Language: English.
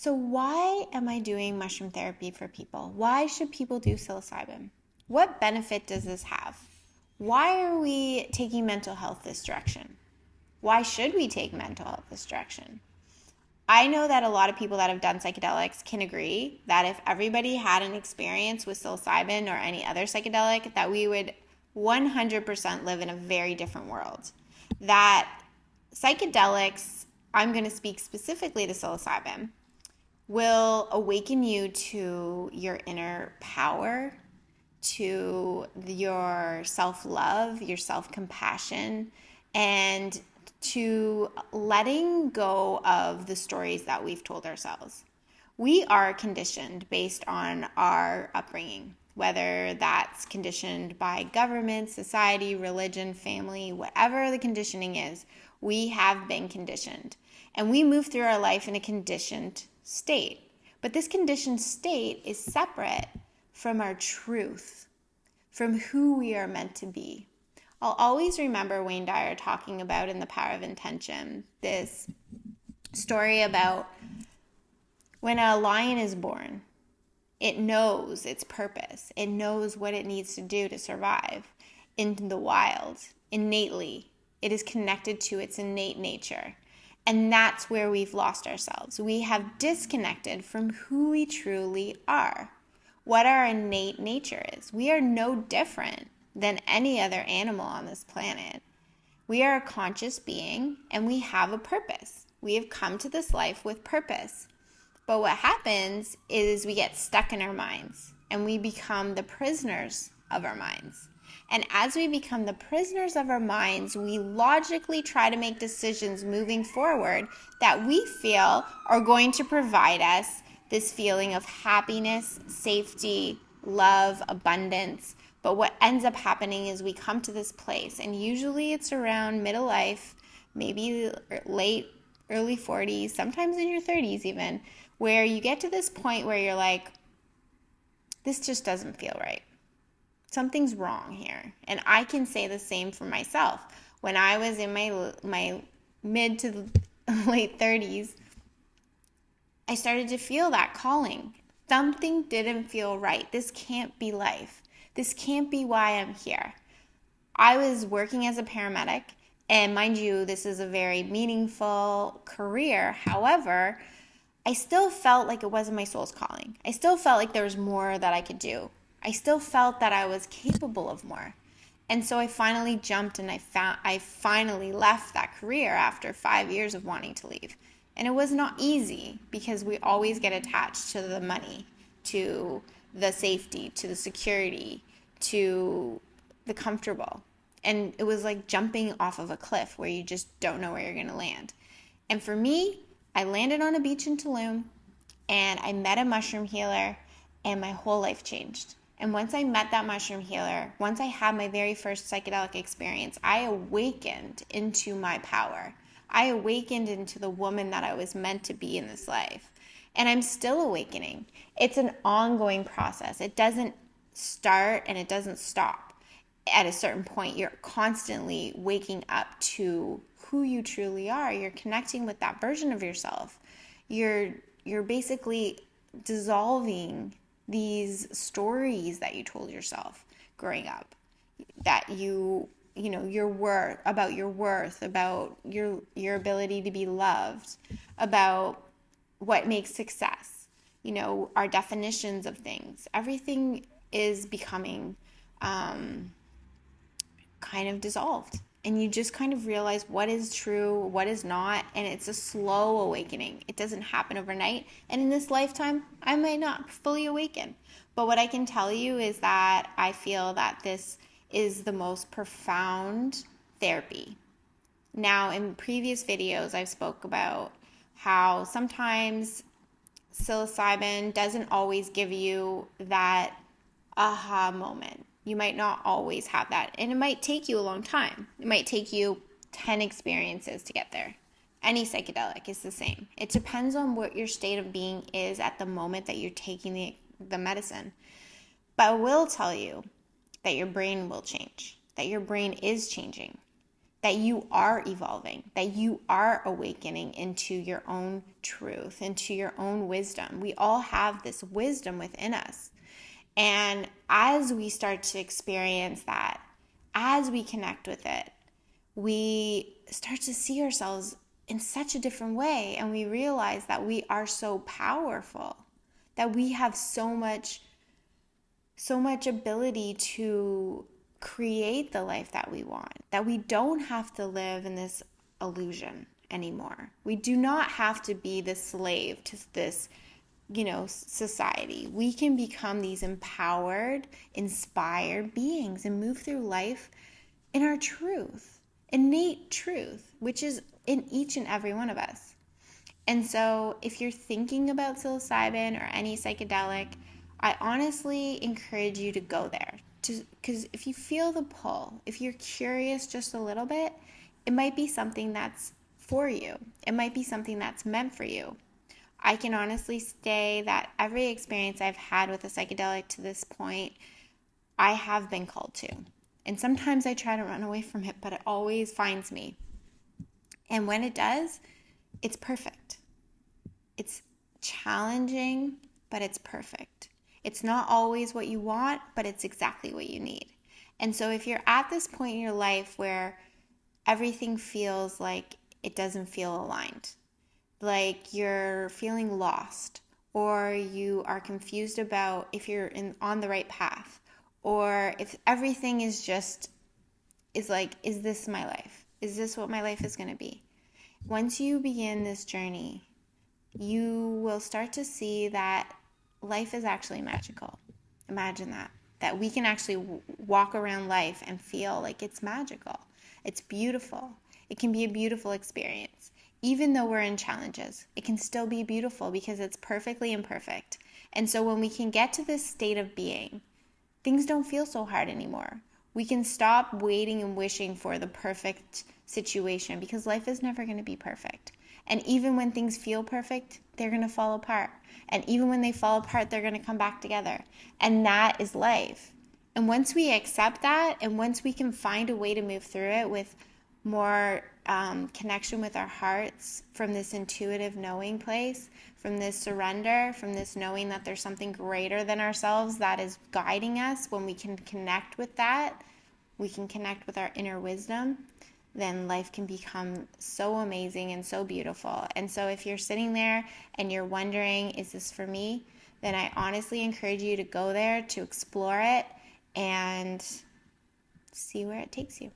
So why am I doing mushroom therapy for people? Why should people do psilocybin? What benefit does this have? Why are we taking mental health this direction? Why should we take mental health this direction? I know that a lot of people that have done psychedelics can agree that if everybody had an experience with psilocybin or any other psychedelic, that we would 100% live in a very different world. That psychedelics, I'm going to speak specifically to psilocybin, will awaken you to your inner power, to your self-love, your self-compassion, and to letting go of the stories that we've told ourselves. We are conditioned based on our upbringing, whether that's conditioned by government, society, religion, family, whatever the conditioning is, we have been conditioned. And we move through our life in a conditioned state. But this conditioned state is separate from our truth, from who we are meant to be. I'll always remember Wayne Dyer talking about in The Power of Intention this story about when a lion is born, it knows its purpose. It knows what it needs to do to survive in the wild, innately. It is connected to its innate nature. And that's where we've lost ourselves. We have disconnected from who we truly are, what our innate nature is. We are no different than any other animal on this planet. We are a conscious being and we have a purpose. We have come to this life with purpose. But what happens is we get stuck in our minds and we become the prisoners of our minds. And as we become the prisoners of our minds, we logically try to make decisions moving forward that we feel are going to provide us this feeling of happiness, safety, love, abundance. But what ends up happening is we come to this place, and usually it's around middle life, maybe late, early 40s, sometimes in your 30s even, where you get to this point where you're like, this just doesn't feel right. Something's wrong here. And I can say the same for myself. When I was in my mid to late 30s, I started to feel that calling. Something didn't feel right. This can't be life. This can't be why I'm here. I was working as a paramedic, and mind you, this is a very meaningful career. However, I still felt like it wasn't my soul's calling. I still felt like there was more that I could do. I still felt that I was capable of more. And so I finally jumped and I finally left that career after 5 years of wanting to leave. And it was not easy because we always get attached to the money, to the safety, to the security, to the comfortable. And it was like jumping off of a cliff where you just don't know where you're going to land. And for me, I landed on a beach in Tulum and I met a mushroom healer and my whole life changed. And once I met that mushroom healer, once I had my very first psychedelic experience, I awakened into my power. I awakened into the woman that I was meant to be in this life. And I'm still awakening. It's an ongoing process. It doesn't start and it doesn't stop. At a certain point, you're constantly waking up to who you truly are. You're connecting with that version of yourself. You're basically dissolving these stories that you told yourself growing up, that your worth, about your ability to be loved, about what makes success, our definitions of things. Everything is becoming kind of dissolved. And you just kind of realize what is true, what is not, and it's a slow awakening. It doesn't happen overnight. And in this lifetime, I might not fully awaken. But what I can tell you is that I feel that this is the most profound therapy. Now, in previous videos, I've spoke about how sometimes psilocybin doesn't always give you that aha moment. You might not always have that. And it might take you a long time. It might take you 10 experiences to get there. Any psychedelic is the same. It depends on what your state of being is at the moment that you're taking the medicine. But I will tell you that your brain will change, that your brain is changing. that you are evolving, that you are awakening into your own truth, into your own wisdom. We all have this wisdom within us. And as we start to experience that, as we connect with it, we start to see ourselves in such a different way. And we realize that we are so powerful, that we have so much ability to create the life that we want, that we don't have to live in this illusion anymore. We do not have to be the slave to this, society. We can become these empowered, inspired beings and move through life in our truth, innate truth, which is in each and every one of us. And so if you're thinking about psilocybin or any psychedelic, I honestly encourage you to go there. Because if you feel the pull, if you're curious just a little bit, it might be something that's for you. It might be something that's meant for you. I can honestly say that every experience I've had with a psychedelic to this point, I have been called to. And sometimes I try to run away from it, but it always finds me. And when it does, it's perfect. It's challenging, but it's perfect. It's not always what you want, but it's exactly what you need. And so if you're at this point in your life where everything feels like it doesn't feel aligned, like you're feeling lost, or you are confused about if you're on the right path, or if everything is like, is this my life? Is this what my life is going to be? Once you begin this journey, you will start to see that life is actually magical. Imagine that we can actually walk around life and feel like it's magical. It's beautiful. It can be a beautiful experience. Even though we're in challenges, it can still be beautiful because it's perfectly imperfect. And so when we can get to this state of being, things don't feel so hard anymore. We can stop waiting and wishing for the perfect situation because life is never going to be perfect. And even when things feel perfect, they're going to fall apart. And even when they fall apart, they're going to come back together. And that is life. And once we accept that, and once we can find a way to move through it with more connection with our hearts, from this intuitive knowing place, from this surrender, from this knowing that there's something greater than ourselves that is guiding us, when we can connect with that, we can connect with our inner wisdom, then life can become so amazing and so beautiful. And so if you're sitting there and you're wondering, is this for me? Then I honestly encourage you to go there, to explore it, and see where it takes you.